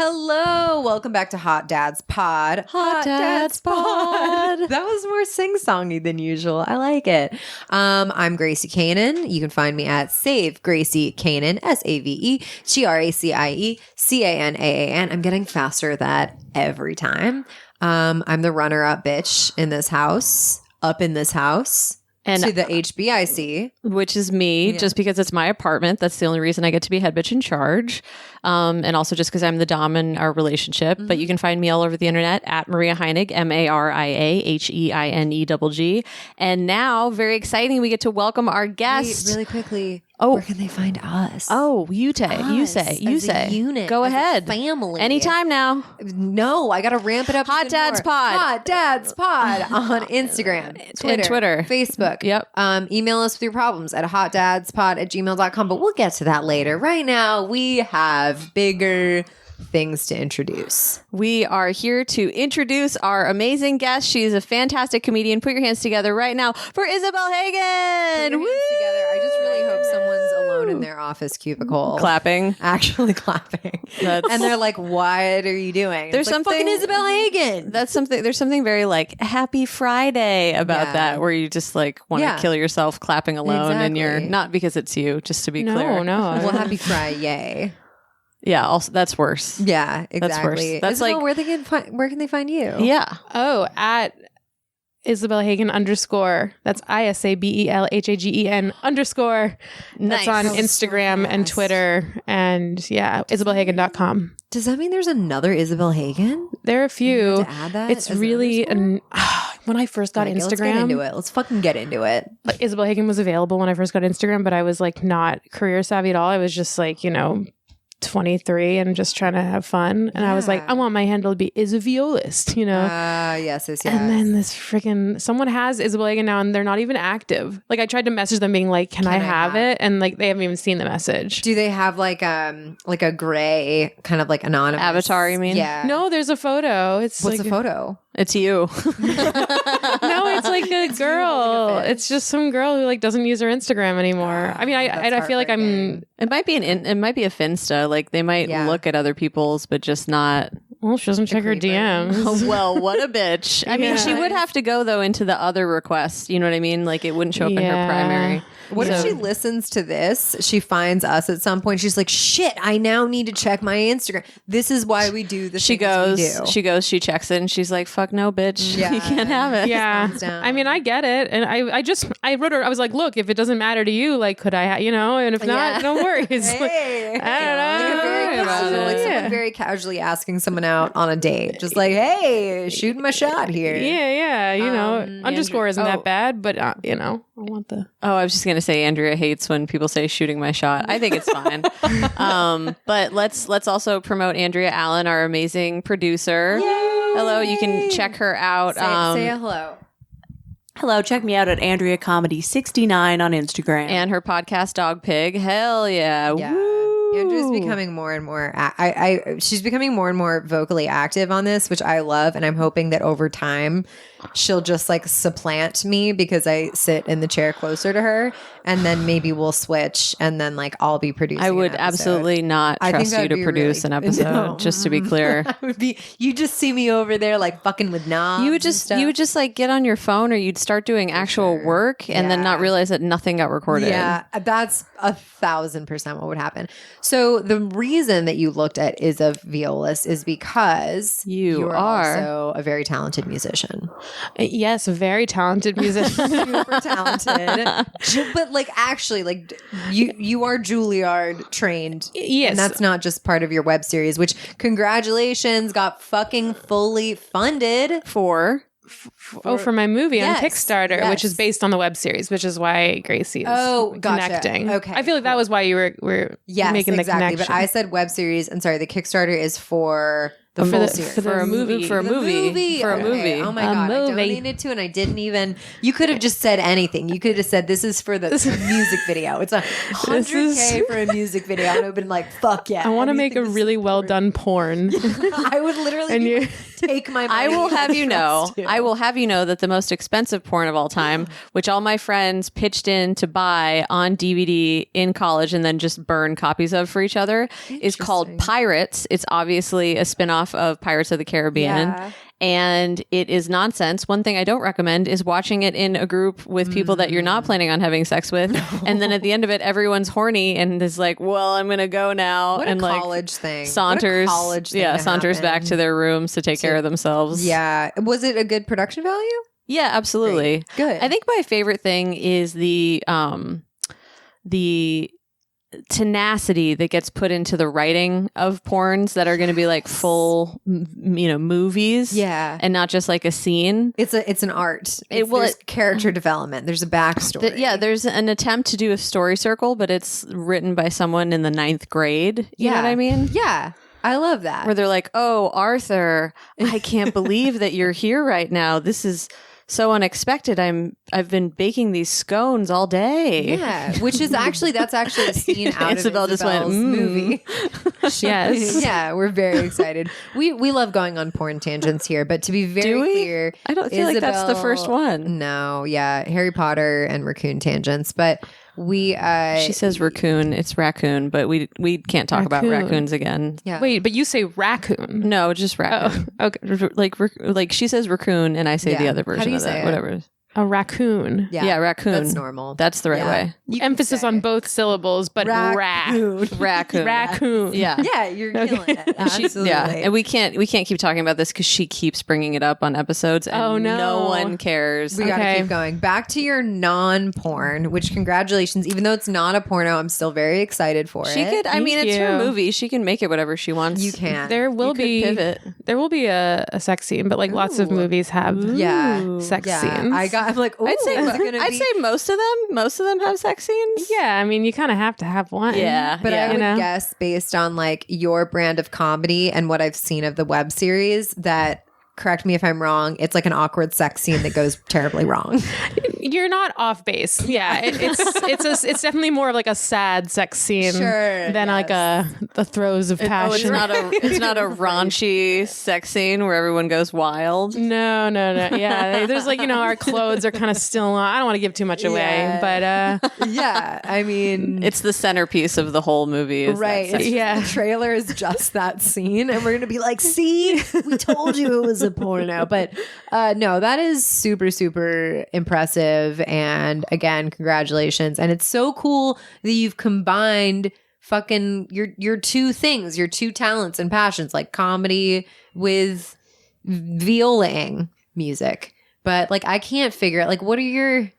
Hello, welcome back to Hot Dad's Pod. Hot Dad's Pod. That was more sing-songy than usual. I like it. I'm Gracie Canaan. You can find me at Save Gracie Canaan, SaveGracieCanaan. I'm getting faster at that every time. I'm the runner-up bitch in this house, up in this house. And to the HBIC. Which is me, just because it's my apartment. That's the only reason I get to be head bitch in charge. And also just because I'm the dom in our relationship. But you can find me all over the internet at Maria Heinegg, MariaHeinegg. And now, very exciting, we get to welcome our guest. Wait, really quickly. Where can they find us? You say. Unit, go ahead. Family. Anytime now. No, I got to ramp it up. Hot Dad's Pod. Hot Dad's Pod on Instagram, Twitter, Facebook. Yep. Email us with your problems at hotdadspod@gmail.com. But we'll get to that later. Right now, we have bigger things to introduce. We are here to introduce our amazing guest. She's a fantastic comedian. Put your hands together right now for Isabel Hagen. Put your hands together. I just really hope someone's alone in their office cubicle. Clapping. Actually clapping. And they're like, what are you doing? There's something fucking Isabel Hagen. There's something very like Happy Friday about that, where you just like want to kill yourself clapping alone. And you're not because it's you, just to be clear. No. Well, Happy Friday. Yeah, also that's worse. Yeah, exactly. That's worse. That's Isabel, like where can they find you? Yeah. At Isabel Hagen _ That's ISABELHAGEN _ Nice. That's on Instagram and Twitter, and IsabelHagen.com. Does that mean there's another Isabel Hagen? There are a few. To add that, it's really when I first got Instagram. Let's get into it. Let's fucking get into it. Isabel Hagen was available when I first got Instagram, but I was like not career savvy at all. I was just like 23 and just trying to have fun. And I was like, I want my handle to be is a violist, Yes. And then this freaking someone has Isabel Hagen now and they're not even active. Like I tried to message them being like, can I have it? And like they haven't even seen the message. Do they have like a gray kind of like anonymous avatar, you mean? Yeah. No, there's a photo. It's What's the photo? It's you. No, it's like a girl. It's just some girl who like doesn't use her Instagram anymore. I mean, I feel like It might be a Finsta. Like they might look at other people's, but just not. Well, she doesn't check her DMs. Oh, well, what a bitch. I mean, she would have to go though into the other requests. You know what I mean? Like it wouldn't show up in her primary. What if she listens to this? She finds us at some point. She's like, shit, I now need to check my Instagram. This is why we do this. She checks it and she's like, fuck no, bitch. Yeah. You can't have it. Yeah. I mean, I get it. And I wrote her, I was like, look, if it doesn't matter to you, like, could I, and if not, no worries. Hey. I don't know. Like someone very casually asking someone out on a date. Just like, hey, shooting my shot here. Yeah. Underscore isn't that bad, but I want the. Oh, I was just going to say Andrea hates when people say shooting my shot. I think it's fine. But let's also promote Andrea Allen, our amazing producer. Yay! Hello, you can check her out. Say a hello. Hello, check me out at Andrea Comedy 69 on Instagram. And her podcast Dog Pig. Hell yeah. Yeah. Andrew's becoming more and more she's becoming more and more vocally active on this, which I love, and I'm hoping that over time she'll just like supplant me because I sit in the chair closer to her, and then maybe we'll switch, and then like I'll be producing. I would absolutely not trust you to produce an episode, just to be clear. You just see me over there like fucking with knobs. You would just like get on your phone, or you'd start doing actual work and then not realize that nothing got recorded. Yeah, that's 1,000% what would happen. So the reason that you looked at is a violist is because you are also a very talented musician. Yes, a very talented musician. Super talented. But like actually like you are Juilliard trained. Yes. And that's not just part of your web series, which congratulations got fucking fully funded for my movie on Kickstarter, which is yes. based on the web series, which is why Gracie is connecting. Okay, I feel like that was why you were making the connection. But I said web series, and sorry, the Kickstarter is for the full series. For a movie. For a movie. Oh my God. I donated to, and I didn't even, you could have just said anything. You could have said, this is for the music video. It's $100K for a music video. I would have been like, fuck yeah. I want to make a really well done porn. I would literally take my money. I will have you know. Trust you. I will have you know that the most expensive porn of all time, which all my friends pitched in to buy on DVD in college and then just burn copies of for each other, is called Pirates. It's obviously a spinoff of Pirates of the Caribbean. Yeah. And it is nonsense. One thing I don't recommend is watching it in a group with people that you're not planning on having sex with. And then at the end of it, everyone's horny and is like, well, I'm going to go now. What and a like college thing. saunters, What a college thing yeah, to saunters happen. back to their rooms to take care of themselves. Yeah. Was it a good production value? Yeah, absolutely. Great. Good. I think my favorite thing is the tenacity that gets put into the writing of porns that are going to be like full, movies. Yeah. And not just like a scene. It's an art. There's character development. There's a backstory. There's an attempt to do a story circle, but it's written by someone in the 9th grade. You know what I mean? Yeah. I love that. Where they're like, oh, Arthur, I can't believe that you're here right now. This is so unexpected. I've been baking these scones all day. Yeah, that's actually a scene out Isabel of just went, Isabel's movie. Yes. Yeah, we're very excited. We love going on porn tangents here, but to be very Do we? clear, I don't feel like that's the first one. No, yeah, Harry Potter and raccoon tangents, but we She says raccoon. It's raccoon, but we can't talk about Raccoon. raccoons again. yeah. Wait, but you say raccoon. No, just raccoon. Oh, okay. Like she says raccoon, and I say the Yeah. other How do version you of that. say it? Whatever. A raccoon. Yeah, raccoon. That's normal. That's the right Yeah. way. You can Emphasis say on it. both syllables, but Raccoon. Raccoon. raccoon. Yeah. Yeah, you're killing it. She- Absolutely. yeah, and we can't keep talking about this because she keeps bringing it up on episodes, and Oh, no. no one cares. We gotta Okay. keep going. Back to your non-porn, which congratulations. Even though it's not a porno, I'm still very excited for She it. could. I mean, it's her you. movie. She can make it whatever she wants. You can. There will You could be pivot. There will be a sex scene, but like lots of Ooh. movies have Yeah. sex Yeah. scenes. I'm like, ooh, I'd say. is it gonna I'd be- say most of them have sex scenes. Yeah, I mean, you kind of have to have one. Yeah. But I would You know? guess based on like your brand of comedy and what I've seen of the web series that, correct me if I'm wrong, it's like an awkward sex scene that goes terribly wrong. You're not off base. Yeah, it's definitely more of like a sad sex scene Sure, than like the throes of passion. It's not a raunchy sex scene where everyone goes wild. No. Yeah, there's like our clothes are kind of still on. I don't want to give too much away, Yeah. but Yeah. I mean, It's the centerpiece of the whole movie. Is that right. sex It's Yeah. The trailer is just that scene. And we're going to be like, see, we told you it was a porno. But no, that is super, super impressive. And again, congratulations. And it's so cool that you've combined fucking your two things, your two talents and passions, like comedy with violaing music. But like, I can't figure out, like, what are you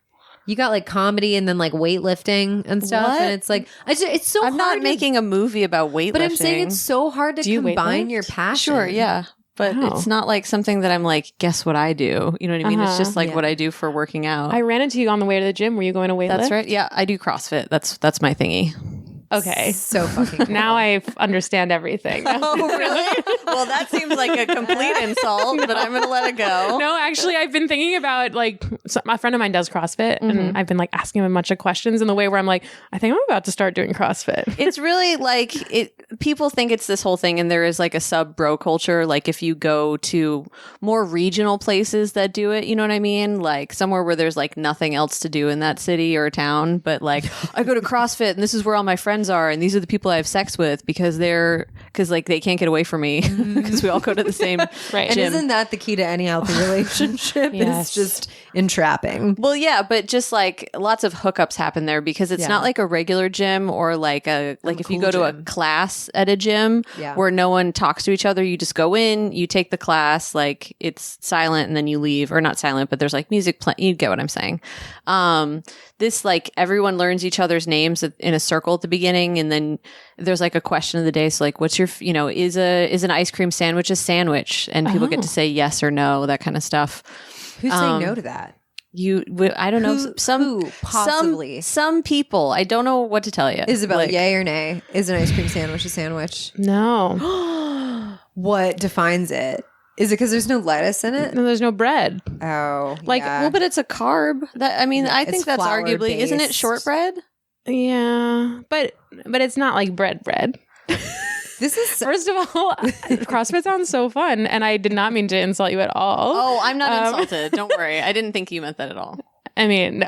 got like comedy and then like weightlifting and stuff. What? And it's like, it's so I'm hard not making a movie about weightlifting. but I'm saying it's so hard to Do you combine weightlift? your passion. sure, yeah. But Oh. it's not like something that I'm like, guess what I do? You know what I mean? It's just like Yeah. what I do for working out. I ran into you on the way to the gym. Were you going to weightlift? That's right. Yeah, I do CrossFit. That's my thingy. Okay. So fucking cool. Now I understand everything. Oh, really? Well, that seems like a complete insult, but I'm going to let it go. No, actually, I've been thinking about a friend of mine does CrossFit, and I've been like asking him a bunch of questions in the way where I'm like, I think I'm about to start doing CrossFit. It's really like people think it's this whole thing, and there is like a sub bro culture. Like if you go to more regional places that do it, you know what I mean? Like somewhere where there's like nothing else to do in that city or town, but like I go to CrossFit and this is where all my friends are, and these are the people I have sex with because like they can't get away from me because we all go to the same Right. And gym. isn't that the key to any healthy relationship? Yes. Is just entrapping. Well, yeah, but just like lots of hookups happen there because it's Yeah. not like a regular gym or like if you cool go to a gym. class at a gym Yeah. where no one talks to each other. You just go in, you take the class, like it's silent, and then you leave, or not silent, but there's like music playing. You get what I'm saying. This like everyone learns each other's names in a circle at the beginning, and then there's like a question of the day. So like, what's your is an ice cream sandwich a sandwich? And people get to say yes or no, that kind of stuff. Who's saying no to that? I don't know. Who possibly? Some people. I don't know what to tell you. Isabel, Like, yay or nay? Is an ice cream sandwich a sandwich? No, What defines it? Is it because there's no lettuce in it? no, there's no bread. Oh, like, yeah. well, but it's a carb. That I mean, I think it's that's arguably, isn't it flour-based. shortbread? Yeah, but it's not like bread. This is First of all, CrossFit sounds so fun, and I did not mean to insult you at all. Oh, I'm not insulted. Don't worry. I didn't think you meant that at all. I mean, no.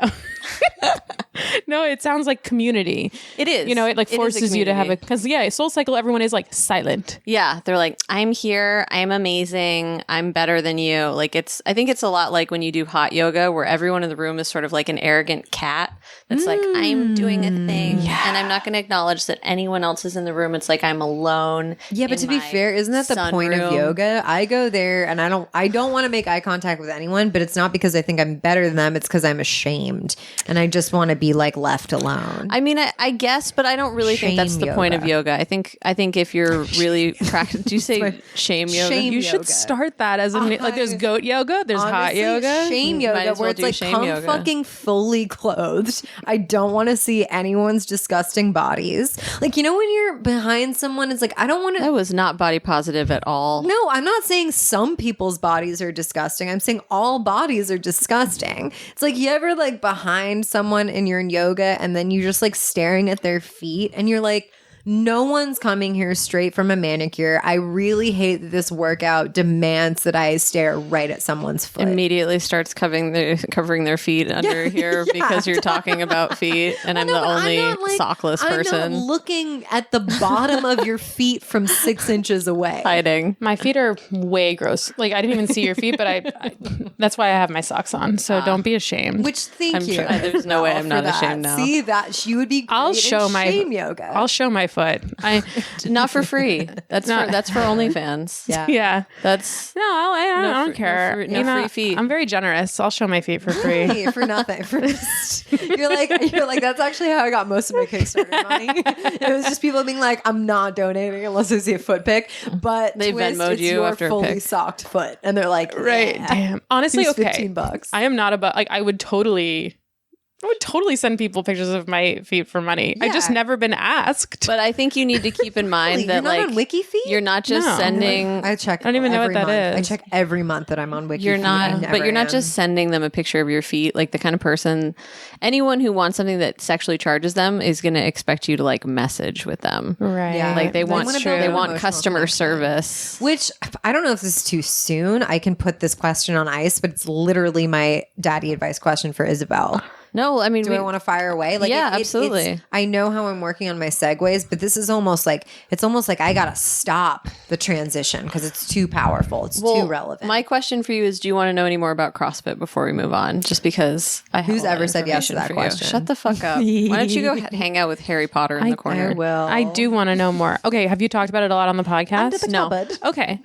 No, it sounds like community. It is. You know, it like It is a forces you to have community. because Soul Cycle, everyone is like silent. Yeah, they're like, I'm here, I'm amazing, I'm better than you. Like I think it's a lot like when you do hot yoga where everyone in the room is sort of like an arrogant cat that's like, I'm doing a thing and I'm not going to acknowledge that anyone else is in the room. It's like I'm alone. Yeah, but to be fair, isn't that the point of yoga? I go there and I don't want to make eye contact with anyone, but it's not because I think I'm better than them. It's because I'm ashamed and I just want to be like left alone. I mean, I guess, but I don't really think that's the point of yoga. I think if you're really practicing, do you say shame yoga? Shame You should yoga. start that as like there's goat yoga, there's hot Honestly, yoga. shame Might yoga, as well where it's do like shame come yoga. fucking fully clothed. I don't want to see anyone's disgusting bodies. Like, you know, when you're behind someone, it's like, I don't want to. That was not body positive at all. No, I'm not saying some people's bodies are disgusting. I'm saying all bodies are disgusting. It's like you ever like behind someone and you're in yoga and then you're just like staring at their feet and you're like, no one's coming here straight from a manicure. I really hate that this workout demands that I stare right at someone's foot. Immediately starts covering their feet under here because you're talking about feet, and I'm the but only not, like, sockless I'm person not looking at the bottom of your feet from 6 inches away. hiding. My feet are way gross. Like I didn't even see your feet, but I that's why I have my socks on. So don't be ashamed. Which thank I'm you. sure- there's no way I'm for not that. ashamed now. See that she would be. Great I'll in show my shame yoga. I'll show my foot. Not for free. That's Not- that's for OnlyFans. Yeah. That's No, I don't free- care. no free feet. I'm very generous. I'll show my feet for free. Hey, for nothing. For just, you're like that's actually how I got most of my Kickstarter money. It was just people being like, I'm not donating unless I see a foot pic. But They twist, Venmo'd it's you your after a fully pic. socked foot, and they're like, Right. yeah. Damn. Honestly, Here's okay. $15. I am not about like I would totally send people pictures of my feet for money. I just Yeah. never been asked. But I think you need to keep in mind You're that not like on Wiki Feet? you're not just No. sending I check. I don't even know every what that month. is. I check every month that I'm on Wiki. you're Feet. not I but never you're not am. just sending them a picture of your feet. Like the kind of person, anyone who wants something that sexually charges them is going to expect you to like message with them. Right. Yeah. Like they They want wanna build they an want emotional customer connection. service. Which I don't know if this is too soon. I can put this question on ice, but it's literally my daddy advice question for Isabel. No, I mean, Do I want to fire away? Like, Yeah, it's- absolutely. I know how I'm working on my segues, but this is almost like I gotta stop the transition because it's too powerful. It's too relevant. My question for you is: do you want to know any more about CrossFit before we move on? Just because I have Who's a lot ever of said yes to information that for you. question? Shut the fuck up. Why don't you go hang out with Harry Potter in the corner? I will. I do want to know more. Okay, have you talked about it a lot on the podcast? No. Okay.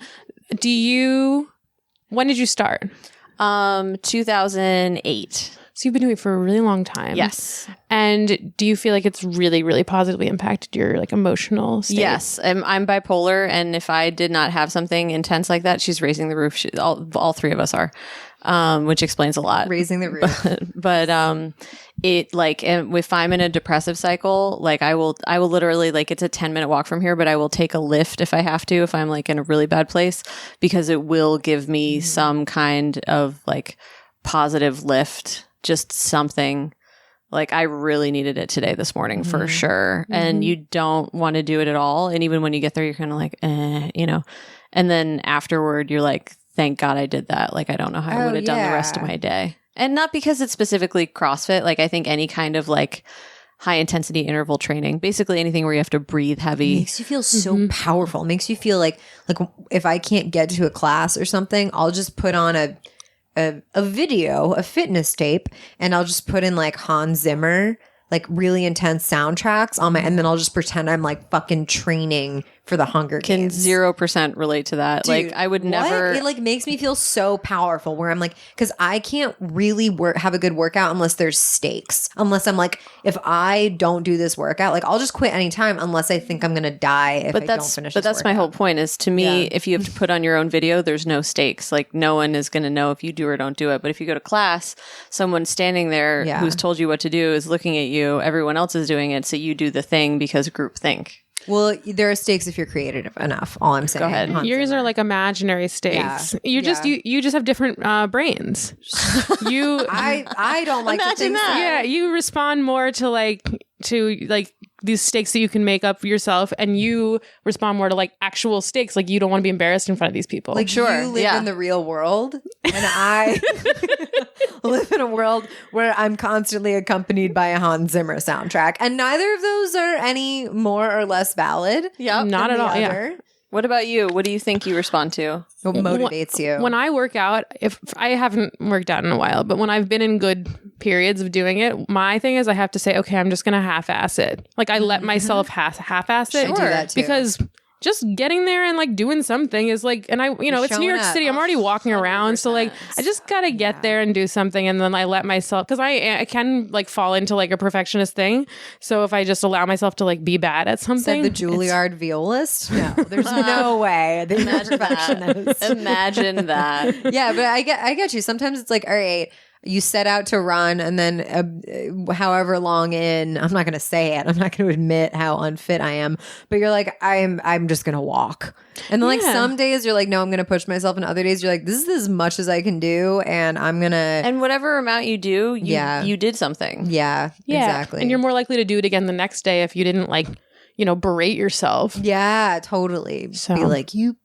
When did you start? 2008. So you've been doing it for a really long time. Yes. And do you feel like it's really, really positively impacted your like emotional state? Yes, I'm bipolar, and if I did not have something intense like that, she's raising the roof. All three of us are, which explains a lot. Raising the roof. But it like if I'm in a depressive cycle, like I will literally like it's a 10-minute walk from here, but I will take a lift if I have to, if I'm like in a really bad place, because it will give me some kind of like positive lift, just something. Like I really needed it today, this morning, for sure. And you don't want to do it at all. And even when you get there, you're kind of like, you know, and then afterward you're like, thank God I did that. Like, I don't know how I would have done the rest of my day. And not because it's specifically CrossFit. Like I think any kind of like high intensity interval training, basically anything where you have to breathe heavy. Makes you feel so powerful. Makes you feel like if I can't get to a class or something, I'll just put on a video, a fitness tape, and I'll just put in like Hans Zimmer, like really intense soundtracks on my, and then I'll just pretend I'm like fucking training for the Hunger Can Games. 0% relate to that. Dude, like I would what? never. It like makes me feel so powerful where I'm like, because I can't really have a good workout unless there's stakes. Unless I'm like, if I don't do this workout, like I'll just quit anytime unless I think I'm gonna die if I don't finish. But this that's my whole workout. point. Is to me, Yeah. if you have to put on your own video, there's no stakes. Like no one is going to know if you do or don't do it. But if you go to class, someone standing there Yeah. who's told you what to do is looking at you. Everyone else is doing it, so you do the thing because group think. Well, there are stakes if you're creative enough. All I'm saying. ahead. Hans Yours Zimmer. are like imaginary states. Yeah. You just Yeah. you just have different brains. You I don't like Imagine to think that. yeah, you respond more to like these steaks that you can make up for yourself, and you respond more to like actual steaks. Like you don't want to be embarrassed in front of these people. Like you live in the real world, and I live in a world where I'm constantly accompanied by a Hans Zimmer soundtrack, and neither of those are any more or less valid. Yep, not at all. Other. Yeah. What about you? What do you think you respond to? What motivates you? When I work out, if I haven't worked out in a while, but when I've been in good periods of doing it, my thing is I have to say, okay, I'm just going to half-ass it. Like I let myself half-ass it. I do that too. Because just getting there and like doing something is like, and it's New York City. I'm already walking around. So like, I just got to get there and do something. And then I let myself, because I can like fall into like a perfectionist thing. So if I just allow myself to like be bad at something. Said the Juilliard violist? No, there's no way. Imagine that. Imagine that. Yeah, but I get you. Sometimes it's like, all right, you set out to run, and then however long in, I'm not going to say it. I'm not going to admit how unfit I am, but you're like, I'm just going to walk. And then like some days you're like, no, I'm going to push myself, and other days you're like, this is as much as I can do, and I'm going to. And whatever amount you do, you did something. Yeah, exactly. And you're more likely to do it again the next day if you didn't like, berate yourself. Yeah, totally. So. Be like, you.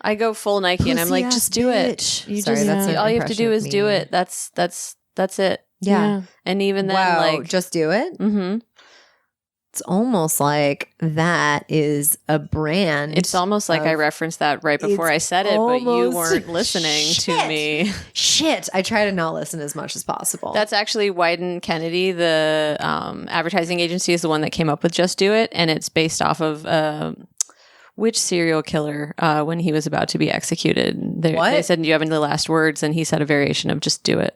I go full Nike and I'm like, just do it. You Sorry, just that's an all you have to impression do of is me. do it. That's it. Yeah. And even then, Wow, like, just do it. mm-hmm. It's almost like that is a brand. It's almost like I referenced that right before I said it, but you almost- weren't listening to me. Shit. I try to not listen as much as possible. That's actually Wyden Kennedy, the advertising agency, is the one that came up with Just Do It, and it's based off of which serial killer when he was about to be executed. They said, "Do you have any last words?" And he said a variation of "Just do it."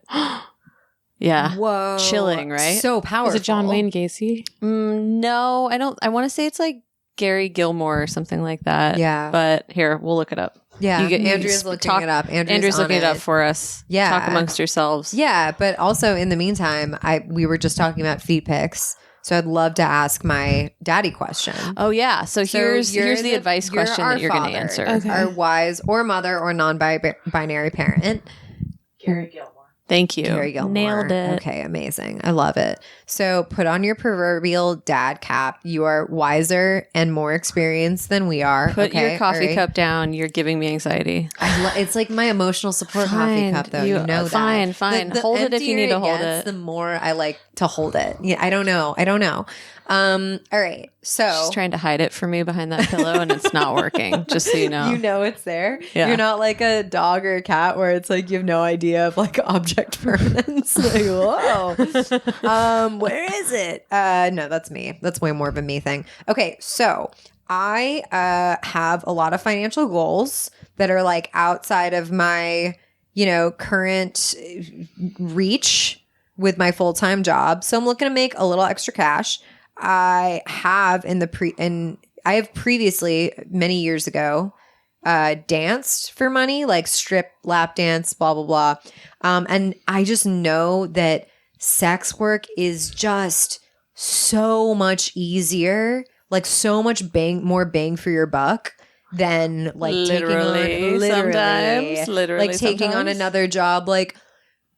Yeah. Whoa. Chilling, right? So powerful. Was it John Wayne Gacy? No, I don't. I want to say it's like Gary Gilmore or something like that. Yeah. But here, we'll look it up. Yeah. You Andrea's looking it up. Andrew's looking it up for us. Yeah. Talk amongst yourselves. Yeah. But also in the meantime, we were just talking about feet pics. So I'd love to ask my daddy question. Oh, yeah. So here's the advice question that you're going to answer. Okay. Our wise or mother or non-binary parent. Gary Gilmore. Thank you. Gary Gilmore. Nailed it. Okay, amazing. I love it. So put on your proverbial dad cap. You are wiser and more experienced than we are. Put okay? your coffee All right? cup down. You're giving me anxiety. It's like my emotional support coffee cup, though. You know that. Fine. The Hold it if you need to hold gets, it. The more I like to hold it. Yeah, I don't know. All right. So She's trying to hide it from me behind that pillow, and it's not working. Just so you know. you know it's there. Yeah. You're not like a dog or a cat where it's like you have no idea of like object permanence. Like, whoa. Where is it? No, that's me. That's way more of a me thing. Okay, so I have a lot of financial goals that are like outside of my, current reach with my full-time job. So I'm looking to make a little extra cash. I have previously, many years ago, danced for money, like strip, lap dance, blah, blah, blah. And I just know that sex work is just so much easier, like so much more bang for your buck than like taking on another job, like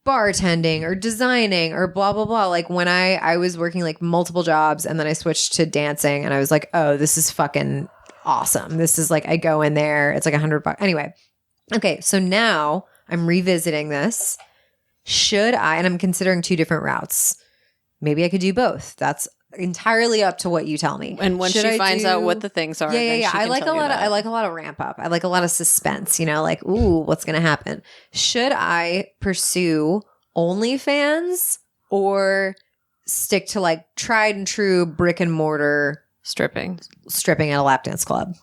bartending or designing or blah, blah, blah. Like when I was working like multiple jobs and then I switched to dancing and I was like, oh, this is fucking awesome. This is like, I go in there, it's like $100. Anyway. Okay. So now I'm revisiting this. And I'm considering 2 different routes. Maybe I could do both. That's entirely up to what you tell me. And once she finds out what the things are, then she I can like tell a you lot that. I like a lot of ramp up. I like a lot of suspense, like, ooh, what's going to happen? Should I pursue OnlyFans or stick to like tried and true brick and mortar stripping at a lap dance club?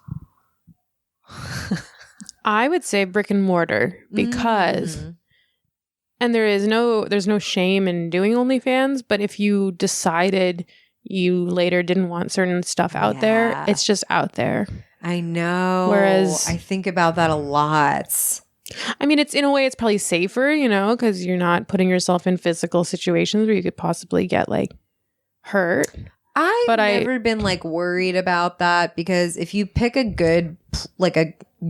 I would say brick and mortar because and there's no shame in doing OnlyFans, but if you decided you later didn't want certain stuff out there, it's just out there. I know. Whereas I think about that a lot. I mean, it's in a way it's probably safer, because you're not putting yourself in physical situations where you could possibly get like hurt. I've never been like worried about that because if you pick a good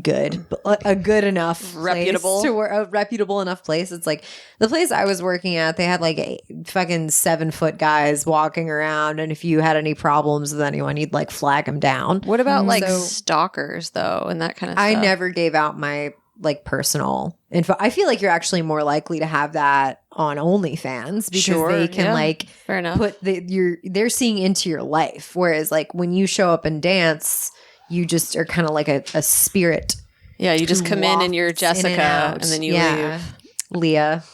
good, a good enough reputable place to work, a reputable enough place. It's like the place I was working at, they had like fucking 7-foot guys walking around, and if you had any problems with anyone, you'd like flag them down. What about like stalkers though, and that kind of stuff? I never gave out my like personal info. I feel like you're actually more likely to have that on OnlyFans because they can like fair enough. put they're seeing into your life, whereas like when you show up and dance, you just are kind of like a spirit. Yeah, you just come in and you're Jessica, and then you leave. Leah.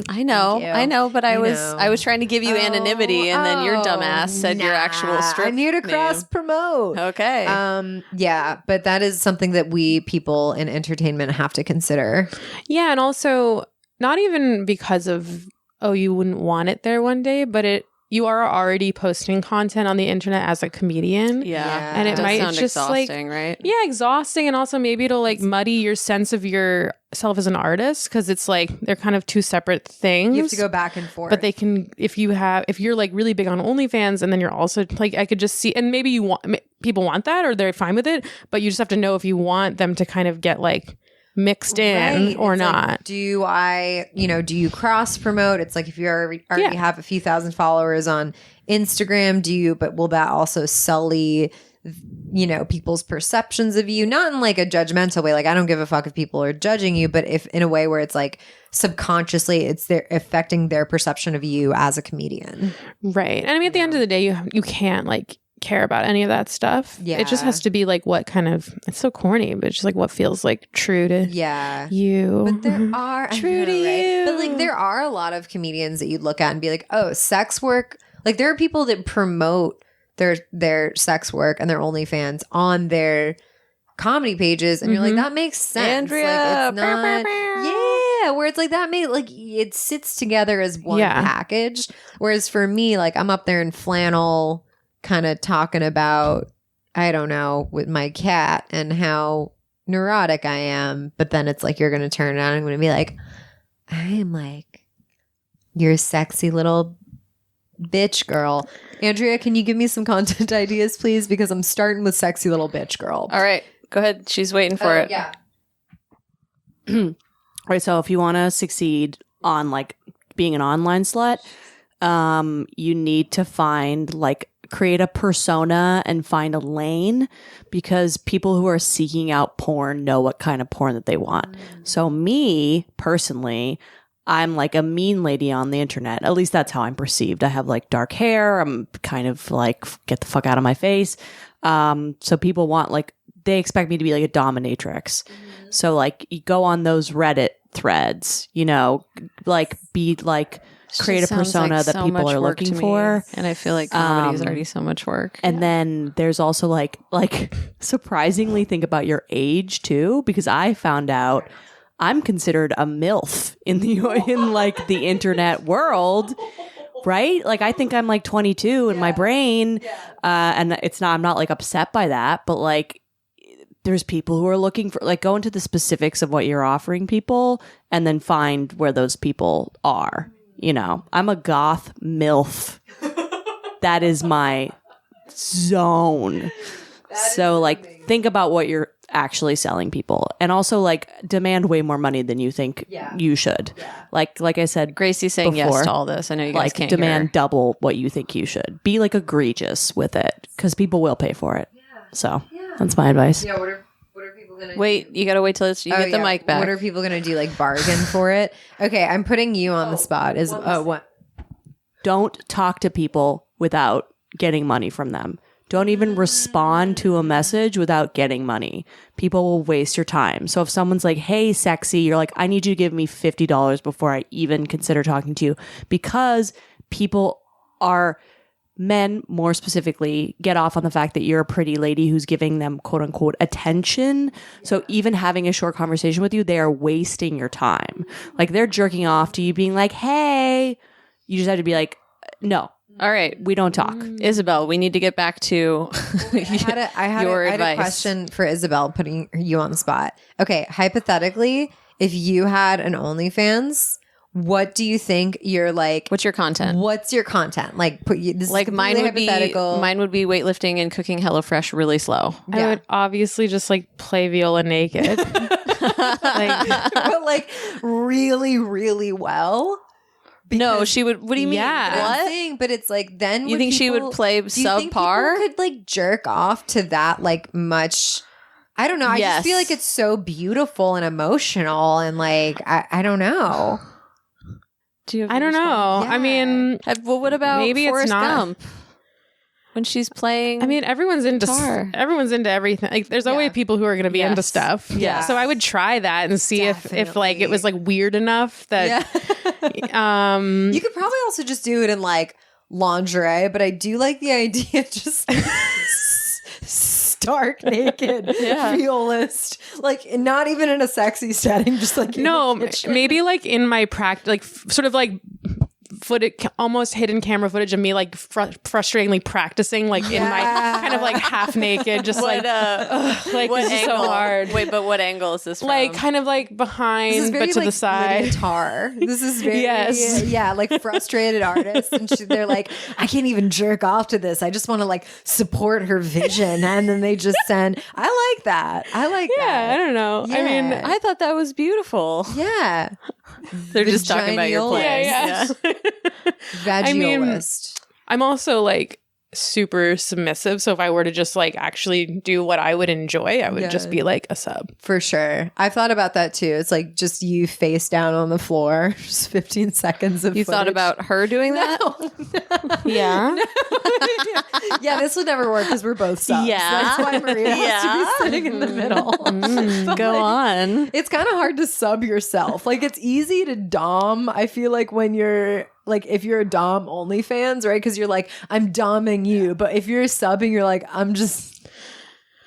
I know, but I was trying to give you anonymity, and then your dumbass said your actual strip. I'm here to cross promote. Okay. Yeah, but that is something that we people in entertainment have to consider. Yeah, and also not even because of you wouldn't want it there one day, but you are already posting content on the internet as a comedian. Yeah. And it might sound just exhausting, right? Yeah, exhausting. And also maybe it'll like muddy your sense of yourself as an artist because it's like they're kind of two separate things. You have to go back and forth. But they can, if you're like really big on OnlyFans and then you're also like, I could just see, and maybe people want that or they're fine with it, but you just have to know if you want them to kind of get like mixed in or not. Like, do you cross promote? It's like if you already have a few thousand followers on Instagram, but will that also sully people's perceptions of you? Not in like a judgmental way, like I don't give a fuck if people are judging you, but if in a way where it's like subconsciously they're affecting their perception of you as a comedian. Right. And I mean at the end of the day you can't like care about any of that stuff. Yeah. It just has to be like what kind of, it's so corny, but it's just like what feels like true to you. But there are true to you. But like there are a lot of comedians that you'd look at and be like, oh, sex work. Like there are people that promote their sex work and their OnlyFans on their comedy pages, and you're like, that makes sense. Andrea, like, it's not, where it's like that it sits together as one package. Whereas for me, like I'm up there in flannel, kind of talking about, I don't know, with my cat and how neurotic I am. But then it's like, you're going to turn around and I'm going to be like, I'm like, you're a sexy little bitch girl. Andrea, can you give me some content ideas, please? Because I'm starting with sexy little bitch girl. All right, go ahead. She's waiting for it. Yeah. All right. So if you want to succeed on like being an online slut, you need to create a persona and find a lane, because people who are seeking out porn know what kind of porn that they want. So me personally, I'm like a mean lady on the internet. At least that's how I'm perceived. I have like dark hair. I'm kind of like, get the fuck out of my face. So people want they expect me to be like a dominatrix. So like you go on those Reddit threads, create a persona that people are looking for. And I feel like comedy is already so much work. And then there's also like surprisingly think about your age too, because I found out I'm considered a MILF in the internet world, right? Like I think I'm like 22 in my brain, and I'm not like upset by that, but like there's people who are looking for go into the specifics of what you're offering people and then find where those people are. I'm a goth MILF. That is my zone. So think about what you're actually selling people, and also demand way more money than you think you should. Like I said, Gracie's saying before, yes to all this. I know you guys can't demand hear her. double what you think you should. Be egregious with it, because people will pay for it. So that's my advice. Yeah. What are people gonna wait? You gotta wait till you get the mic back. What are people gonna do? Bargain for it? Okay, I'm putting you on the spot. What? Don't talk to people without getting money from them. Don't even respond to a message without getting money. People will waste your time. So if someone's like, hey, sexy, you're like, I need you to give me $50 before I even consider talking to you. Because men more specifically get off on the fact that you're a pretty lady who's giving them quote unquote attention. So even having a short conversation with you, they are wasting your time. They're jerking off to you being like, hey, you just have to be like, no. All right, we don't talk. Isabel, we need to get back to I had a question for Isabel, putting you on the spot. Okay, hypothetically, if you had an OnlyFans, what do you think you're like? What's your content? What's your content? Like, this Like is mine would be hypothetical. weightlifting and cooking HelloFresh really slow. I would obviously just like play viola naked. But like really, really well. No, she would. What do you mean? Yeah. But I'm What? saying, but it's like then You think she would play do you think subpar? people could like jerk off to that like much? I don't know. I Yes. just feel like it's so beautiful and emotional and like I don't know. Do you have I don't know. Yeah. I mean, Well, what about Maybe it's Forrest not. Gump? When she's playing, everyone's into guitar. everything. Like, there's always people who are going to be Yes. into stuff. Yeah. So I would try that and see if like it was like weird enough that. You could probably also just do it in like lingerie, but I do like the idea just stark naked violist, like not even in a sexy setting, just like in No, the kitchen. maybe like in my practice, like sort of like footage, almost hidden camera footage of me like frustratingly practicing, like in my kind of like half naked, just like like what this is angle? so hard. Wait, but what angle is this from? Like kind of like This is behind, very, but to like, the side. Lydia Tarr. This is very Yes. like frustrated artists, and they're like, I can't even jerk off to this. I just want to like support her vision, and then they just send. I like that. I like Yeah, I that. don't know. I mean, Yeah. I thought that was beautiful. Yeah, They're just talking about your Vaginal- plans. vaginalist. I'm also like super submissive. So if I were to just like actually do what I would enjoy, I would just be like a sub. For sure. I've thought about that too. It's like just you face down on the floor, just 15 seconds of You thought footage. about her doing that? Yeah. Yeah, this would never work because we're both subs. Yeah. That's why Maria has to be sitting in the middle. Go on. It's kind of hard to sub yourself. Like it's easy to dom. I feel like when you're like if you're a dom OnlyFans, right? Because you're like I'm doming you, but if you're subbing, you're like I'm just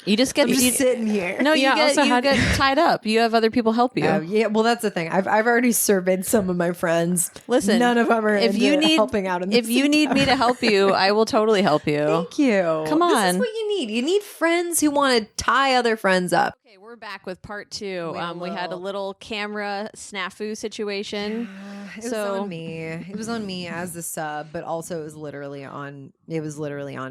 You just get sitting here. No, you Yeah, get also you get tied up. You have other people help you. Yeah, well, that's the thing. I've already surveyed some of my friends. Listen, none of them are if you need helping out. In if this you need me to help you, I will totally help you. Thank you. Come This on. is what you need. You need friends who want to tie other friends up. Okay, we're back with part 2. We had a We had a little- little camera snafu situation. It was on me. It was on me as the sub, but also it was literally on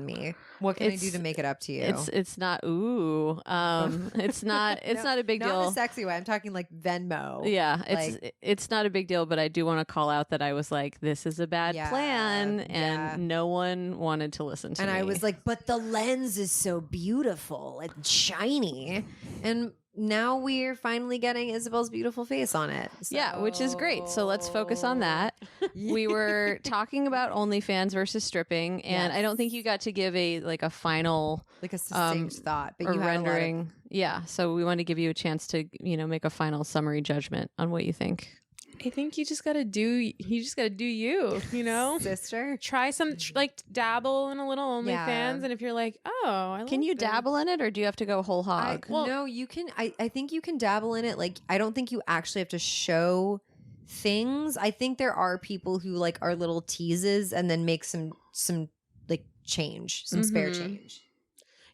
me. What can I do to make it up to you? It's not it's not not a big Not in deal. a sexy way. I'm talking like Venmo. Yeah, Like- it's not a big deal, but I do want to call out that I was like, this is a bad Yeah, plan, and yeah. no one wanted to listen to And me. I was like, but the lens is so beautiful and shiny. And now we're finally getting Isabel's beautiful face on it. yeah, which is great. So let's focus on that. We were talking about OnlyFans versus stripping, and I don't think you got to give a final Like a succinct thought, but or you had rendering. Yeah, so we want to give you a chance to make a final summary judgment on what you think. I think you just gotta do you, sister. try some like dabble in a little OnlyFans, Yeah. and if you're like, oh, I Can like you this. dabble in it, or do you have to go whole hog? No, you can. I think you can dabble in it. Like, I don't think you actually have to show things. I think there are people who like are little teases and then make some like change, some spare change.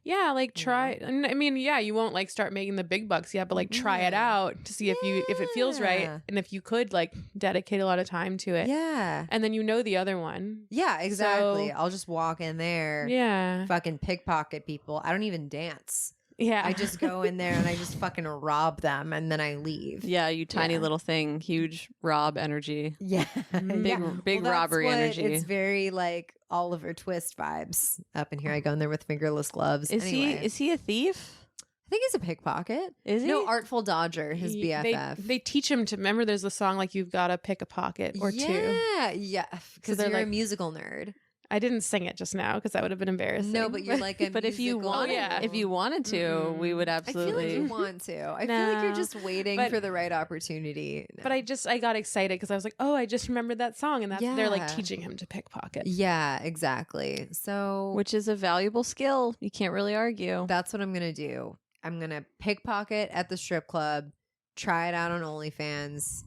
Yeah, like try. And I mean, yeah, you won't like start making the big bucks yet, but like try it out to see if it feels right, Yeah. and if you could like dedicate a lot of time to it. Yeah. And then the other one. Yeah, exactly. So- I'll just walk in there, Yeah. fucking pickpocket people. I don't even dance. Yeah. I just go in there and I just fucking rob them and then I leave. Yeah, you tiny Yeah. little thing, huge Rob energy. Yeah. Big Well, that's robbery what- energy. It's very like Oliver Twist vibes up in here. I go in there with fingerless gloves. Is Anyway. he a thief? I think he's a pickpocket. Is he? No, Artful Dodger, his BFF. They teach him to remember. There's a song like you've got to pick a pocket or two. Yeah, because they're you're a like- musical nerd. I didn't sing it just now because that would have been embarrassing. No, but you're like a But if you musical wanted, nerd. if you wanted to, we would I feel absolutely. like you want to. I feel like you're No. just waiting But- for the right opportunity. No. But I got excited because I was like, oh, I just remembered that song, and they're like Yeah. teaching him to pickpocket. Yeah, exactly. So Which is a valuable skill. You can't really argue. that's what I'm gonna do. I'm gonna pickpocket at the strip club, try it out on OnlyFans,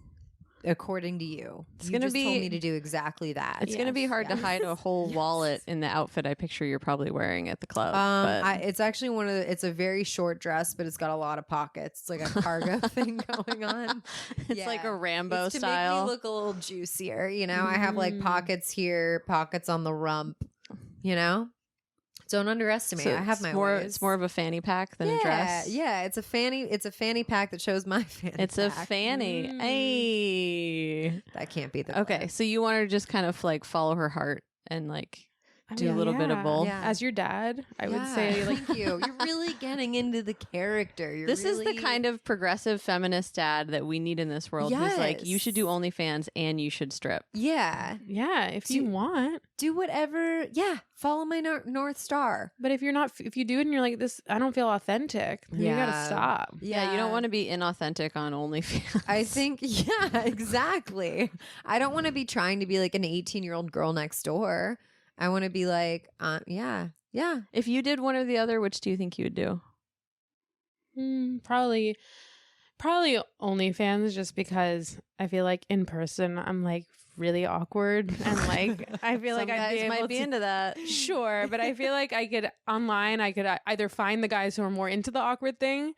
according to you. It's You gonna just be- told me to do exactly that. It's going to be hard to hide a whole wallet in the outfit I picture you're probably wearing at the club. but It's actually it's a very short dress, but it's got a lot of pockets. It's like a cargo thing going on. it's like a Rambo It's to style. make me look a little juicier. You know, I have like pockets here, pockets on the rump. You know, don't underestimate. So I have it's my more. ways. It's more of a fanny pack than a dress. Yeah, it's a fanny. It's a fanny pack that shows my fanny. It's pack. a fanny. Hey. That can't be the Okay, so you want to just kind of like follow her heart and like do a mean, little bit of both. Yeah. As your dad, I would Yeah, say like thank you. You're really getting into the character. This is the kind of progressive feminist dad that we need in this world. Who's like, you should do OnlyFans and you should strip. yeah. yeah, if you want. Do whatever. Yeah, follow my North Star. But if you're not, if you do it and you're like this, I don't feel authentic. Then you gotta stop. Yeah, you don't want to be inauthentic on OnlyFans. I think, yeah, exactly. I don't want to be trying to be like an 18-year-old girl next door. I want to be like, yeah. If you did one or the other, which do you think you would do? Probably OnlyFans, just because I feel like in person I'm like really awkward and like I feel like Some I'd guys be able might be to, into that. sure, but I feel like I could either find the guys who are more into the awkward thing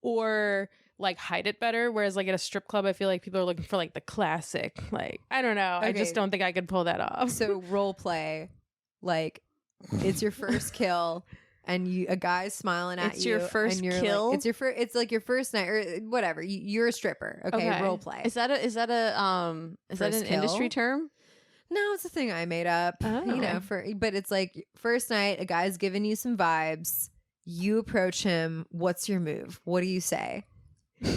or like hide it better. Whereas like at a strip club, I feel like people are looking for like the classic. Like I don't know, I Okay. just don't think I could pull that off. So role play, like it's your first kill. And a guy's smiling at you. It's your first and you're kill? Like, it's like your first night or whatever. You're a stripper. Okay, role play. Is that an First kill? industry term? No, it's a thing I made up. Oh. You know, but it's like first night, a guy's giving you some vibes. You approach him. What's your move? What do you say?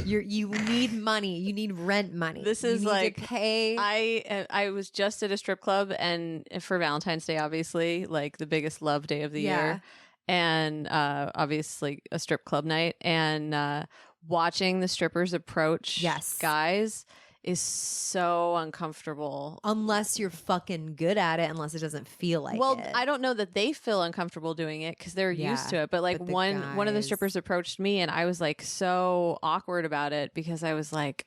You need money. You need rent money. This is you need like to pay. I was just at a strip club, and for Valentine's Day, obviously, like the biggest love day of the year, and obviously a strip club night, and watching the strippers approach guys is so uncomfortable. Unless you're fucking good at it, unless it doesn't feel like Well, it. I don't know that they feel uncomfortable doing it because they're used to it. But like but the one of the guys- strippers approached me, and I was like so awkward about it because I was like,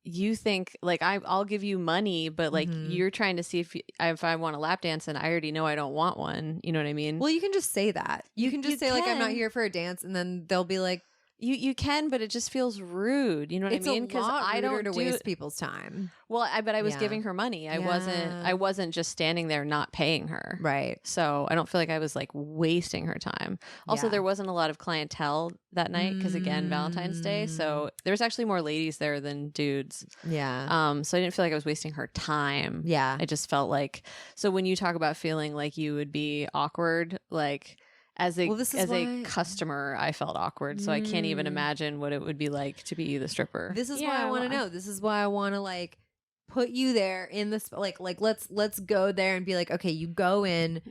you think like I'll give you money, but like you're trying to see if I want a lap dance, and I already know I don't want one. You know what I mean? Well, you can just say that. You can just say like, I'm not can. here for a dance, and then they'll be like, You can, but it just feels rude. You know what it's I mean? a lot I don't ruder to waste people's time. Well, but I was Yeah. giving her money. I Yeah. wasn't just standing there not paying her. Right. So I don't feel like I was like wasting her time. Also, Yeah. there wasn't a lot of clientele that night because again, Valentine's Day. So there was actually more ladies there than dudes. Yeah. So I didn't feel like I was wasting her time. Yeah. I just felt like, so when you talk about feeling like you would be awkward, like as a Well, this is as a why- customer, I felt awkward. So I can't even imagine what it would be like to be the stripper. This is Yeah, why I want to well, know. This is why I want to like put you there in this like let's go there and be like, okay, you go in.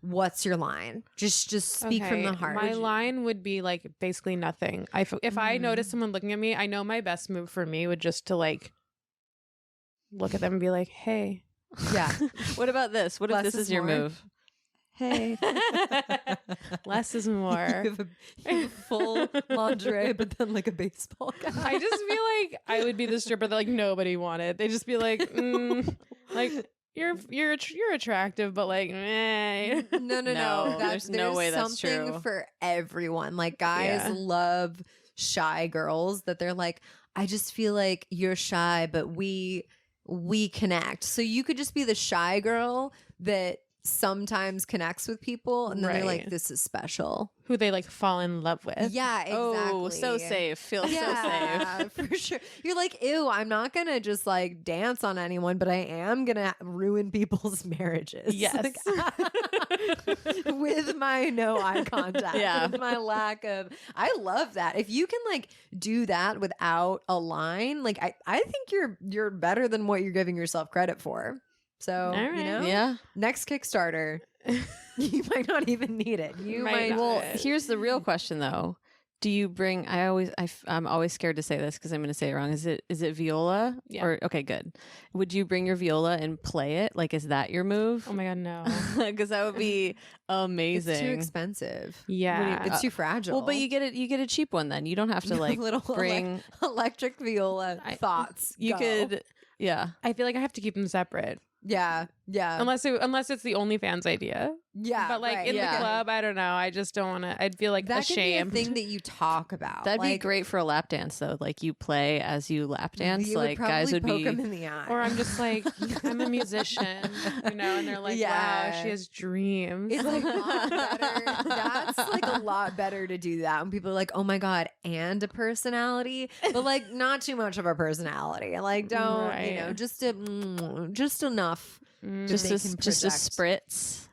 What's your line? Just speak from the heart. My line would be like basically nothing. If I notice someone looking at me, I know my best move for me would just to like look at them and be like, "Hey." Yeah. What about this? What if Less this is is your more. move? Hey. Less is You more. have a full lingerie, but then like a baseball cap. I just feel like I would be the stripper that like nobody wanted. They'd just be like, like you're attractive, but like, meh. No. No, there's no way that's something true. for everyone. Like guys Yeah. love shy girls that they're like, I just feel like you're shy, but we connect. So you could just be the shy girl that sometimes connects with people, and then they're Right. like, this is special. Who they like fall in love with. Yeah, exactly. Oh, so safe. Feels so safe. Yeah, for sure. You're like, ew, I'm not gonna just like dance on anyone, but I am gonna ruin people's marriages. Yes. Like, with my no eye contact. Yeah. With my lack of I love that. If you can like do that without a line, like I think you're better than what you're giving yourself credit for. So right. you know, Yeah. next Kickstarter, you might not even need it. You Might might not. Well, here's the real question though. Do you bring? I'm always scared to say this because I'm going to say it wrong. Is it viola? Yeah. Or okay, good. Would you bring your viola and play it? Like, is that your move? Oh my god, no. Because that would be amazing. It's too expensive. Yeah. It's too fragile. Well, but you get a cheap one then. You don't have to like little bring. electric viola thoughts. You Go. could Yeah. I feel like I have to keep them separate. Yeah. Unless it's the OnlyFans idea. Yeah. But like in the club, I don't know. I just don't want to. I'd feel like that ashamed. Could be a thing that you talk about. That'd be great for a lap dance, though. Like you play as you lap dance. You like guys would poke be them in the eye. Or I'm just like, I'm a musician, and they're like, wow, she has dreams. It's like a lot better. That's like a lot better to do that when people are like, oh my God, and a personality, but like not too much of a personality. Like don't, just enough. Just a spritz.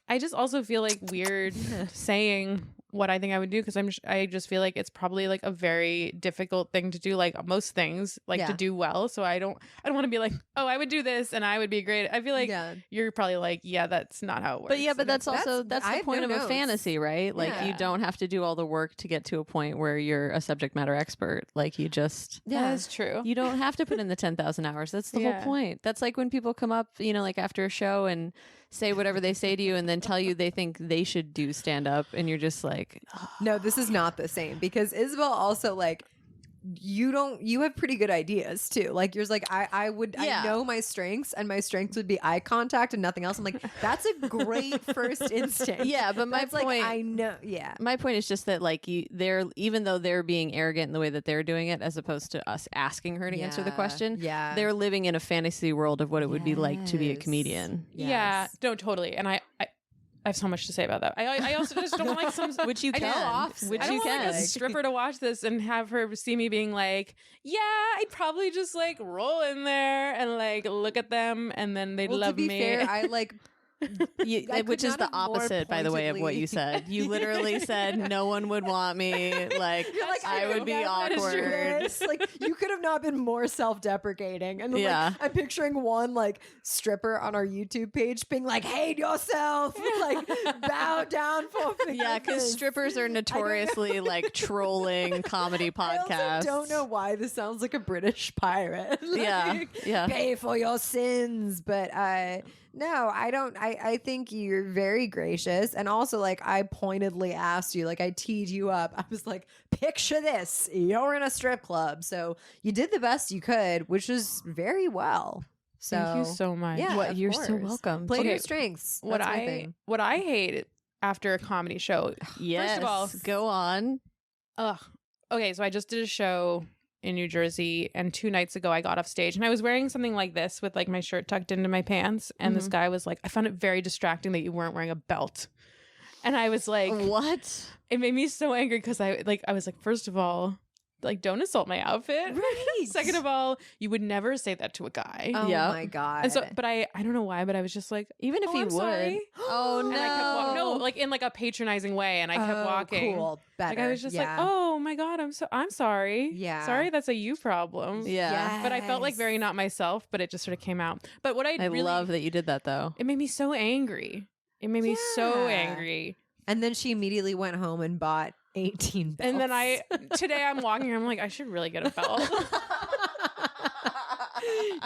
I just also feel like weird saying what I think I would do because I just feel like it's probably like a very difficult thing to do, like most things, like to do well. So I don't want to be like, oh, I would do this and I would be great. I feel like you're probably like, yeah, that's not how it works. But that's the point of a fantasy, right? Like you don't have to do all the work to get to a point where you're a subject matter expert. Like you just that is true. You don't have to put in the 10,000 hours. That's the whole point. That's like when people come up, like after a show and say whatever they say to you and then tell you they think they should do stand up and you're just like, no, this is not the same because Isabel also like you have pretty good ideas too. Like yours, like I know my strengths and my strengths would be eye contact and nothing else. I'm like, that's a great first instinct. Yeah, but my point, like, I know. Yeah, my point is just that like they're even though they're being arrogant in the way that they're doing it, as opposed to us asking her to answer the question. Yeah, they're living in a fantasy world of what it would be like to be a comedian. Yes. Yeah, no, totally. And I have so much to say about that. I also just don't like some which you can. I don't want like a stripper to watch this and have her see me being like, yeah, I'd probably just like roll in there and like look at them and then they'd love me. To be fair, I like. Which is the opposite, by the way, of what you said. You literally said no one would want me. Like I would be awkward. Like you could have not been more self-deprecating. And like, I'm picturing one like stripper on our YouTube page being like, "Hate yourself, like bow down for." Yeah, because strippers are notoriously like trolling comedy podcasts. I also don't know why this sounds like a British pirate. Like, pay for your sins, but no, I don't. I think you're very gracious. And also, like, I pointedly asked you, like, I teed you up. I was like, picture this. You're in a strip club. So you did the best you could, which was very well. So thank you so much. Yeah, you're so welcome. Play to your strengths. What I hate after a comedy show. Yes. First of all, go on. Okay, so I just did a show in New Jersey, and 2 nights ago I got off stage and I was wearing something like this with like my shirt tucked into my pants, and this guy was like, I found it very distracting that you weren't wearing a belt. And I was like, what? It made me so angry because I was like, first of all, like, don't insult my outfit. Right. Second of all, you would never say that to a guy. Oh my God. And so, but I don't know why, but I was just like, even if he I'm would. sorry. Oh no. And I kept no, like in like a patronizing way, and I kept walking. Cool. Better. Like I was just like, oh my God, I'm sorry. Yeah. Sorry, that's a you problem. Yeah. Yes. But I felt like very not myself, but it just sort of came out. But what I really love that you did that though. It made me so angry. It made me so angry. And then she immediately went home and bought 18 belts. And then today I'm walking, I'm like, I should really get a belt.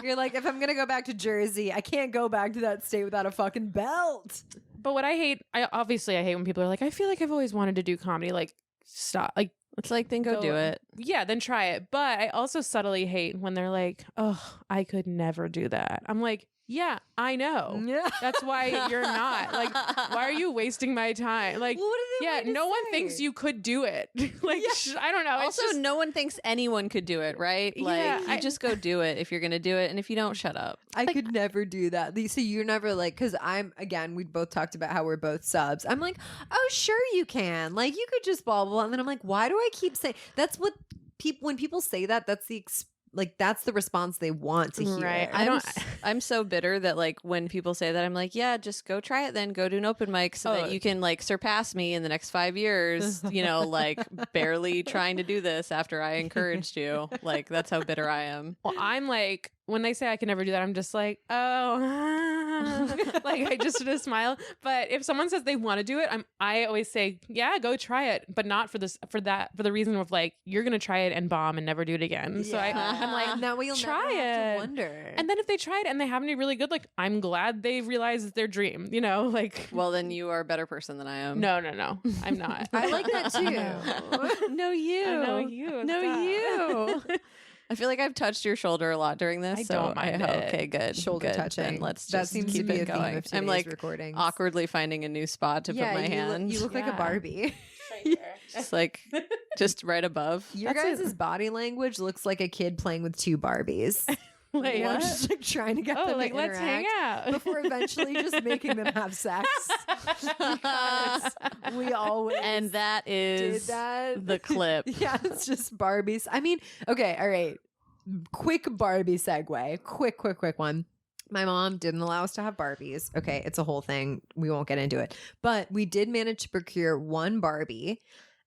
You're like, if I'm going to go back to Jersey, I can't go back to that state without a fucking belt. But what I hate when people are like, I feel like I've always wanted to do comedy. Like, stop. Like, it's like, then go do it. Yeah, then try it. But I also subtly hate when they're like, oh, I could never do that. I'm like, yeah, I know. Yeah. That's why you're not. Like, why are you wasting my time? Like, well, what do they want to no one say? thinks you could do it. Like, I don't know. Also, no one thinks anyone could do it, right? Like, you just go do it if you're going to do it. And if you don't, shut up. I could never do that. So you're never like, because we both talked about how we're both subs. I'm like, oh, sure you can. Like, you could just blah, blah, blah. And then I'm like, why do I keep saying, that's what when people say that, that's the response they want to hear. Right. I'm so bitter that like when people say that, I'm like, yeah, just go try it then. Go do an open mic so that you can like surpass me in the next 5 years, like barely trying to do this after I encouraged you. Like, that's how bitter I am. Well, I'm like, when they say I can never do that, I'm just like, oh, like I just sort of smile. But if someone says they want to do it, I always say, yeah, go try it, but not for the reason of like, you're going to try it and bomb and never do it again. Yeah. So I'm like, that way you'll try never have it. to wonder. And then if they try it and they happen to be really good, like, I'm glad they realized it's their dream, like. Well, then you are a better person than I am. No, I'm not. I like that too. No, you. No, you. No, you. I feel like I've touched your shoulder a lot during this. I so don't mind it. Okay, good. Shoulder good. touching. Then let's That just seems keep to be it a theme going. of I'm today's like recordings. awkwardly finding a new spot to put my hand. You look like a Barbie. Just like just right above. Your guys' body language looks like a kid playing with two Barbies. Wait, I'm what? just like trying to get them like to let's hang interact out. before eventually just making them have sex. Because we always And that is did that. the clip. Yeah, it's just Barbies. I mean, okay, all right. Quick Barbie segue. Quick one. My mom didn't allow us to have Barbies. Okay, it's a whole thing. We won't get into it. But we did manage to procure one Barbie.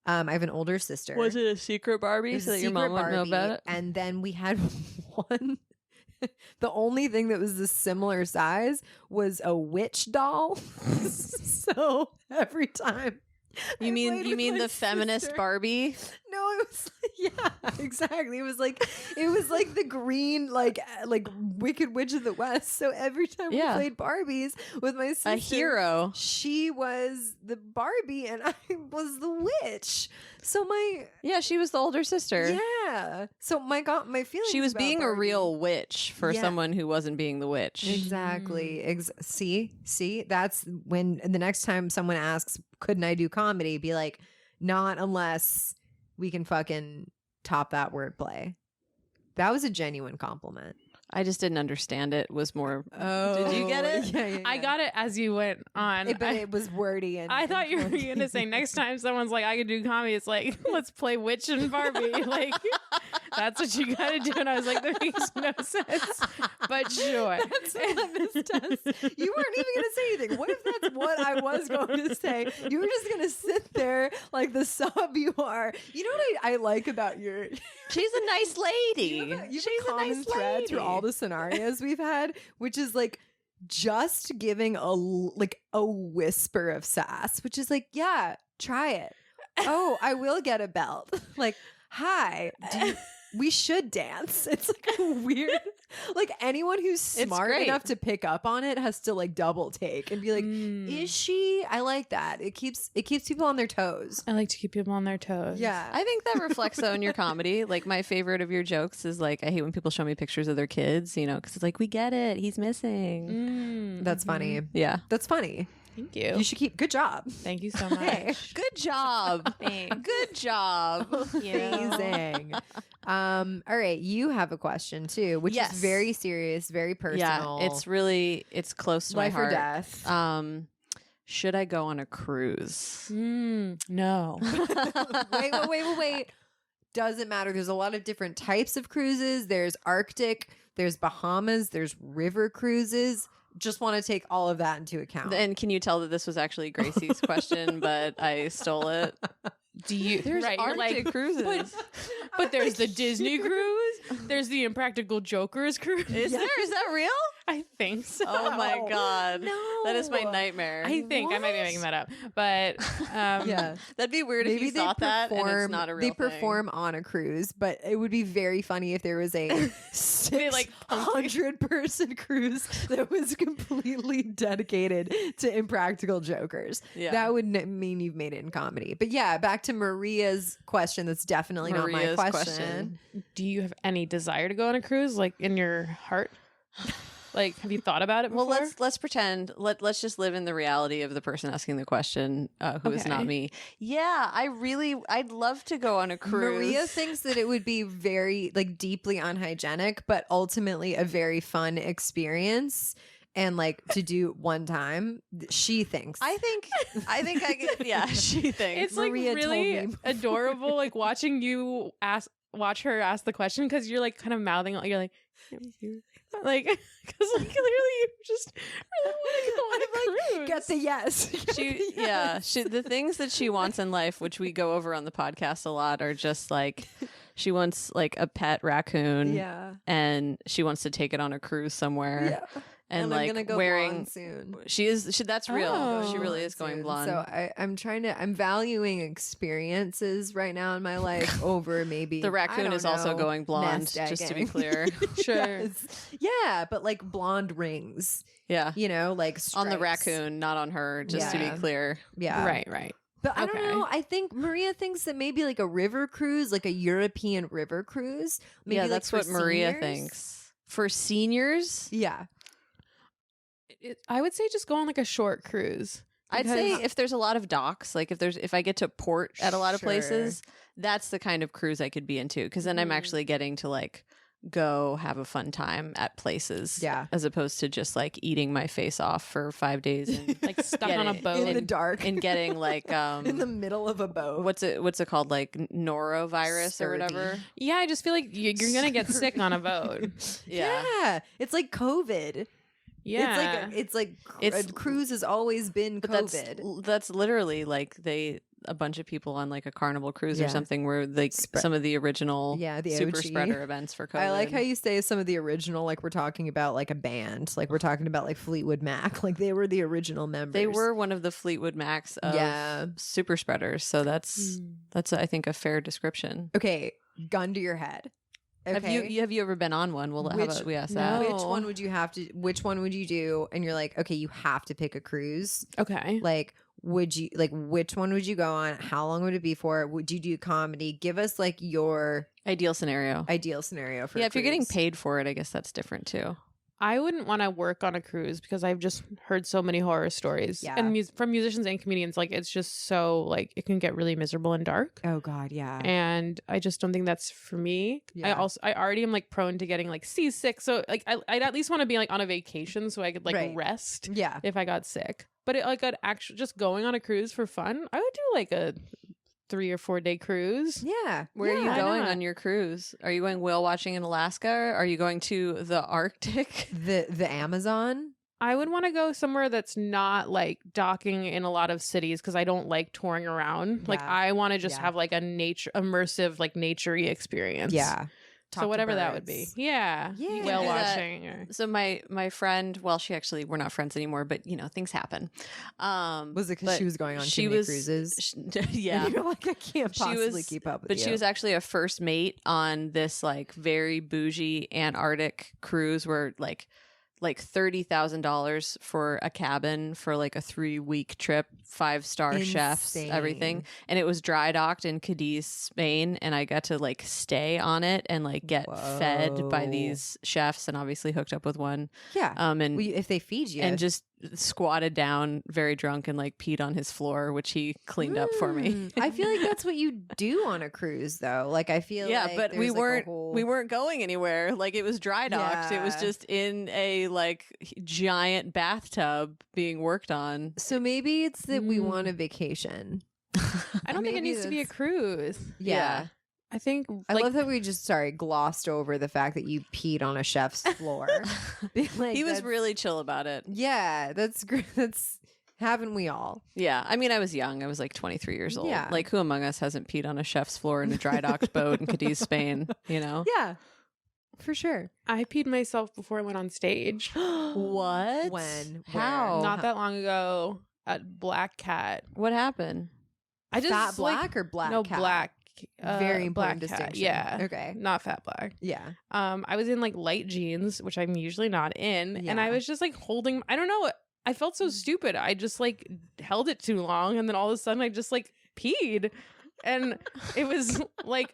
I have an older sister. Was it a secret It Barbie was so a that your mom secret wouldn't know Barbie, about it? And then we had one. The only thing that was the similar size was a witch doll. So every time. You I mean played you with mean my the feminist sister- Barbie? No, it was yeah, exactly. It was like the green like Wicked Witch of the West. So every time we Yeah. played Barbies with my sister, A hero. she was the Barbie and I was the witch. So my Yeah, she was the older sister. yeah. So my feelings. She was about being a Barbie- real witch for Yeah. someone who wasn't being the witch. Exactly. See, that's when the next time someone asks, couldn't I do comedy? Be like, not unless we can fucking top that wordplay. That was a genuine compliment. I just didn't understand it. Was more. Oh, Did you get it? Yeah. I got it as you went on. But it was wordy and I thought you were going to say next time someone's like, I could do comedy, it's like, let's play Witch and Barbie. Like, that's what you got to do. And I was like, that makes no sense. But sure. That's what this does. You weren't even going to say anything. What if that's what I was going to say? You were just going to sit there like the sub you are. You know what I like about your... She's a nice lady. You have She's a common nice thread lady. through all the scenarios we've had, which is like just giving a whisper of sass, which is like, yeah, try it. Oh, I will get a belt. Like, hi, we should dance. It's like a weird, like anyone who's smart great. enough to pick up on it has to like double take and be like, is she? I like that. It keeps people on their toes. I like to keep people on their toes. Yeah. I think that reflects though in your comedy. Like my favorite of your jokes is like I hate when people show me pictures of their kids, you know, because it's like we get it, he's missing. That's funny. Yeah, That's funny. Thank you. You should keep. Good job. Thank you so much. good job, good job. Amazing. All right, you have a question too, which Yes. is very serious, very personal. Yeah, it's close to life my heart. or death. Should I go on a cruise? No. Wait. Doesn't matter. There's a lot of different types of cruises. There's Arctic, there's Bahamas, there's river cruises. Just want to take all of that into account. And can you tell that this was actually Gracie's question, but I stole it? Do you? There's right, you're Arctic like, cruises. but there's the Disney cruise. There's the Impractical Jokers cruise. Is there? Is that real? I think so. Oh my god, No. that is my nightmare. I think I might be making that up, but yeah. That'd be weird if you thought that and it's not a real They thing. perform on a cruise, but it would be very funny if there was a 600-person cruise that was completely dedicated to Impractical Jokers. Yeah. That would mean you've made it in comedy. But yeah, back to Maria's question. That's definitely Maria's not my question. do you have any desire to go on a cruise, like in your heart? Like, have you thought about it before? Well, let's pretend. Let's just live in the reality of the person asking the question, who is not me. Yeah, I'd love to go on a cruise. Maria thinks that it would be very like deeply unhygienic, but ultimately a very fun experience. And like to do one time, she thinks. I think I could. Yeah, she thinks. it's like Maria told really me. adorable, like watching you watch her ask the question because you're like kind of mouthing. You're like, like because like clearly you just really want to go on a cruise. Get the yes. The things that she wants in life, which we go over on the podcast a lot, are just like she wants like a pet raccoon, Yeah. and she wants to take it on a cruise somewhere. Yeah. And I'm like gonna go wearing blonde soon. She that's real. Oh. She really is going Soon. blonde. So I'm valuing experiences right now in my life over maybe the raccoon is also going blonde, nest just to be egging. clear. Sure. Yes. Yeah, but like blonde rings, Yeah. you know, like On the stripes. raccoon, not on her, just to Yeah. be clear. Yeah. Right. But I don't know. I think Maria thinks that maybe like a river cruise, like a European river cruise. Maybe like that's for what Maria seniors. thinks. For seniors? Yeah. I would say just go on like a short cruise. I'd say if there's a lot of docks, like if I get to port at a lot of places, that's the kind of cruise I could be into, because then I'm actually getting to like go have a fun time at places, as opposed to just like eating my face off for 5 days and like stuck on a boat in the dark and getting like in the middle of a boat. What's it called, like norovirus or whatever? Yeah, I just feel like you're gonna get sick on a boat. Yeah, it's like COVID. Yeah, it's like a cruise has always been COVID. That's literally like a bunch of people on like a Carnival cruise or something, where like some of the original the super OG spreader events for COVID. I like how you say some of the original, like we're talking about like a band, like we're talking about like Fleetwood Mac, like they were the original members. They were one of the Fleetwood Macs of super spreaders, so that's I think a fair description. Okay, gun to your head. Okay. Have you ever been on one? Well, how about we ask that? Which one would you have to? Which one would you do? And you're like, okay, you have to pick a cruise. Okay. Like, would you like? Which one would you go on? How long would it be for? Would you do comedy? Give us like your ideal scenario. For if you're getting paid for it, I guess that's different too. I wouldn't want to work on a cruise because I've just heard so many horror stories and from musicians and comedians. Like, it's just so like it can get really miserable and dark. Oh God, yeah. And I just don't think that's for me. Yeah. I already am like prone to getting like seasick. So like I'd at least want to be like on a vacation so I could like rest. Yeah. If I got sick, but I'd actually just going on a cruise for fun. I would do like a 3 or 4 day cruise. Yeah. Where are you going on your cruise? Are you going whale watching in Alaska? Are you going to the Arctic? The Amazon? I would want to go somewhere that's not like docking in a lot of cities because I don't like touring around. Yeah. Like I want to just have like a immersive, like nature-y experience. Yeah. So whatever that would be. Yeah. Whale watching. So my friend, well, we're not friends anymore, but you know, things happen. Was it because she was going on too many cruises? Yeah. And you're like, I can't possibly keep up with you. But she was actually a first mate on this like very bougie Antarctic cruise where like $30,000 for a cabin for like a 3-week trip, 5-star chefs, everything. And it was dry docked in Cadiz, Spain. And I got to like stay on it and like get fed by these chefs and obviously hooked up with one. Yeah. And if they feed you. And just squatted down very drunk and like peed on his floor, which he cleaned up for me. I feel like that's what you do on a cruise though. Like I feel like but we weren't going anywhere. Like it was dry docked. It was just in a like giant bathtub being worked on. So maybe it's that we want a vacation. I don't think it needs to be a cruise. Yeah. I think I love that we just glossed over the fact that you peed on a chef's floor. He was really chill about it. Yeah, that's great. That's haven't we all? Yeah, I mean, I was young. I was like 23 years old. Yeah. Like, who among us hasn't peed on a chef's floor in a dry docked boat in Cadiz, Spain? You know? Yeah, for sure. I peed myself before I went on stage. What? When? How? Not that long ago at Black Cat. What happened? I just Fat Black or Black No, Cat? Black. Very important Black distinction. Cat. Yeah. Okay. Not Fat Black. Yeah. I was in like light jeans, which I'm usually not in, and I was just like holding. I don't know. I felt so stupid. I just like held it too long, and then all of a sudden I just like peed, and it was like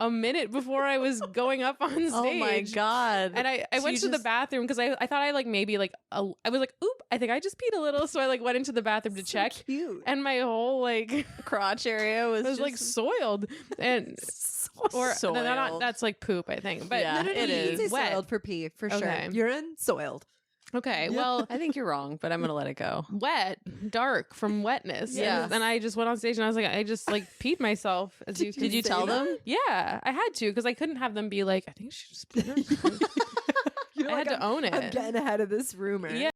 a minute before I was going up on stage. Oh my God. And I went to the bathroom because I thought I like maybe like I was like, oop, I think I just peed a little. So I like went into the bathroom to check. Cute. And my whole like crotch area was like soiled. And or soiled. No, that's like poop, I think. But yeah, it is wet. Soiled for pee for sure. Urine soiled. Okay, well, I think you're wrong, but I'm gonna let it go. Wet, dark from wetness. Yeah. And I just went on stage and I was like, I just like peed myself. Did you tell them? Yeah, I had to because I couldn't have them be like, I think she just peed. I had to own it. I'm getting ahead of this rumor. Yeah.